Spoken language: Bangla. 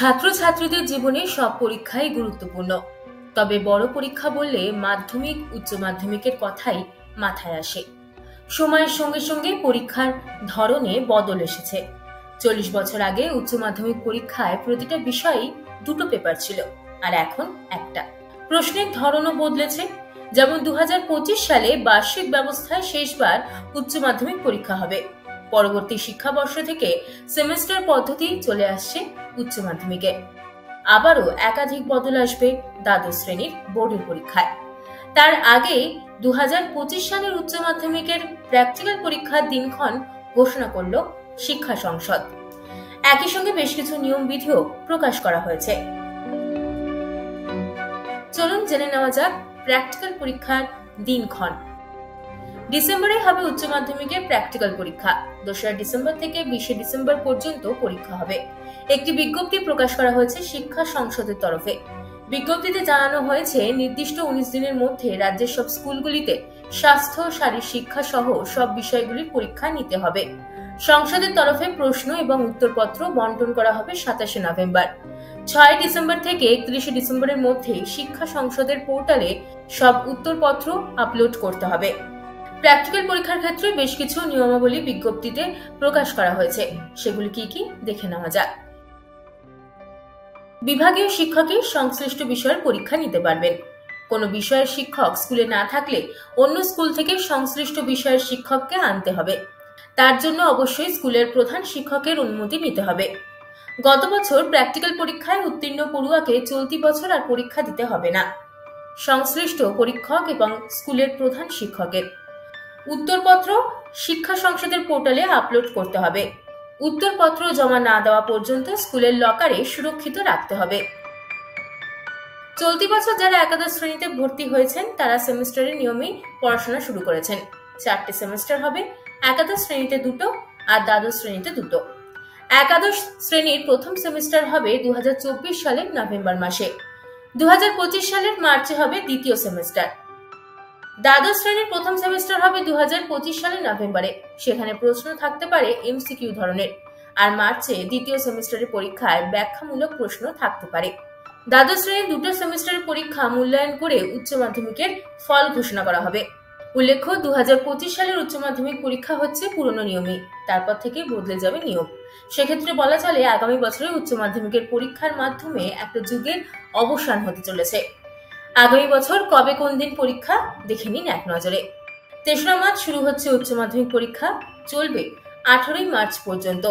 ছাত্রছাত্রীদের জীবনে সব পরীক্ষাই গুরুত্বপূর্ণ। তবে বড় পরীক্ষা বললে মাধ্যমিক, উচ্চ মাধ্যমিকের কথাই মাথায় আসে। সময়ের সঙ্গে সঙ্গে পরীক্ষার ধরনে বদল এসেছে। 40 বছর আগে উচ্চ মাধ্যমিক পরীক্ষায় প্রতিটা বিষয়ই দুটো পেপার ছিল, আর এখন একটা। প্রশ্নের ধরনও বদলেছে। যেমন 2025 সালে বার্ষিক ব্যবস্থায় শেষবার উচ্চ মাধ্যমিক পরীক্ষা হবে। পরবর্তী শিক্ষাবর্ষ থেকে সেমেস্টার পদ্ধতি চলে আসছে উচ্চ মাধ্যমিকে। আবারও একাধিক বদল আসবে দ্বাদশ শ্রেণীর বোর্ডের পরীক্ষায়। তার আগে 2025 সালের উচ্চ মাধ্যমিকের প্র্যাকটিক্যাল পরীক্ষার দিনক্ষণ ঘোষণা করল শিক্ষা সংসদ। একই সঙ্গে বেশ কিছু নিয়ম বিধিও প্রকাশ করা হয়েছে। চলুন জেনে নেওয়া যাক প্র্যাকটিক্যাল পরীক্ষার দিনক্ষণ। ডিসেম্বরে হবে উচ্চ মাধ্যমিকের প্র্যাকটিক্যাল পরীক্ষা। 2রা ডিসেম্বর থেকে 20শে ডিসেম্বর পর্যন্ত পরীক্ষা হবে। একটি বিজ্ঞপ্তি প্রকাশ করা হয়েছে শিক্ষা সংসদের তরফে। বিজ্ঞপ্তিতে জানানো হয়েছে, নির্দিষ্ট 19 দিনের মধ্যে রাজ্যের সব স্কুলগুলিতে স্বাস্থ্য, শারীরিক শিক্ষা সহ সব বিষয়গুলির পরীক্ষা নিতে হবে। সংসদের তরফে প্রশ্ন এবং উত্তরপত্র বন্টন করা হবে 27শে নভেম্বর। 6 ডিসেম্বর থেকে 31শে ডিসেম্বরের মধ্যে শিক্ষা সংসদের পোর্টালে সব উত্তরপত্র আপলোড করতে হবে। প্র্যাকটিক্যাল পরীক্ষার ক্ষেত্রে বেশ কিছু নিয়মাবলী বিজ্ঞপ্তিতে প্রকাশ করা হয়েছে। সেগুলি কি কি দেখে নেওয়া যাক। বিভাগীয় শিক্ষকের সংশ্লিষ্ট বিষয়ের পরীক্ষা নিতে পারবেন। কোনো বিষয়ের শিক্ষক স্কুলে না থাকলে অন্য স্কুল থেকে সংশ্লিষ্ট বিষয়ের শিক্ষককে আনতে হবে। তার জন্য অবশ্যই স্কুলের প্রধান শিক্ষকের অনুমতি নিতে হবে। গত বছর প্র্যাকটিক্যাল পরীক্ষায় উত্তীর্ণ পড়ুয়াকে চলতি বছর আর পরীক্ষা দিতে হবে না। সংশ্লিষ্ট পরীক্ষক এবং স্কুলের প্রধান শিক্ষকের উত্তরপত্র শিক্ষা সংসদের পোর্টালে আপলোড করতে হবে। উত্তরপত্র জমা না দেওয়া পর্যন্ত স্কুলের লকারে সুরক্ষিত রাখতে হবে। চলতি বছর যারা একাদশ শ্রেণীতে ভর্তি হয়েছেন তারা সেমিস্টারের নিয়মেই পড়াশোনা শুরু করেছেন। 4টে সেমিস্টার হবে, একাদশ শ্রেণীতে 2টো আর দ্বাদশ শ্রেণীতে 2টো। একাদশ শ্রেণীর প্রথম সেমিস্টার হবে 2024 সালের নভেম্বর মাসে। 2025 সালের মার্চে হবে দ্বিতীয় সেমিস্টার। দ্বাদশ শ্রেণীর প্রথম সেমিস্টার হবে 2025 সালের নভেম্বরে। সেখানে প্রশ্ন থাকতে পারে এমসিকিউ ধরনের। আর মার্চে দ্বিতীয় সেমিস্টারের পরীক্ষায় ব্যাখ্যামূলক প্রশ্ন থাকতে পারে। দ্বাদশ শ্রেণীর 2টো সেমিস্টারের পরীক্ষা মূল্যায়ন করে উচ্চ মাধ্যমিকের ফল ঘোষণা করা হবে। উল্লেখ্য, 2025 সালের উচ্চ মাধ্যমিক পরীক্ষা হচ্ছে পুরনো নিয়মই। তারপর থেকে বদলে যাবে নিয়ম। সেক্ষেত্রে বলা চলে আগামী বছরে উচ্চ মাধ্যমিকের পরীক্ষার মাধ্যমে একটা যুগের অবসান হতে চলেছে। আগামী বছর কবে কোন দিন পরীক্ষা দেখে নিন এক নজরে। 3রা মার্চ শুরু হচ্ছে উচ্চ মাধ্যমিক পরীক্ষা, চলবে 18ই মার্চ পর্যন্ত।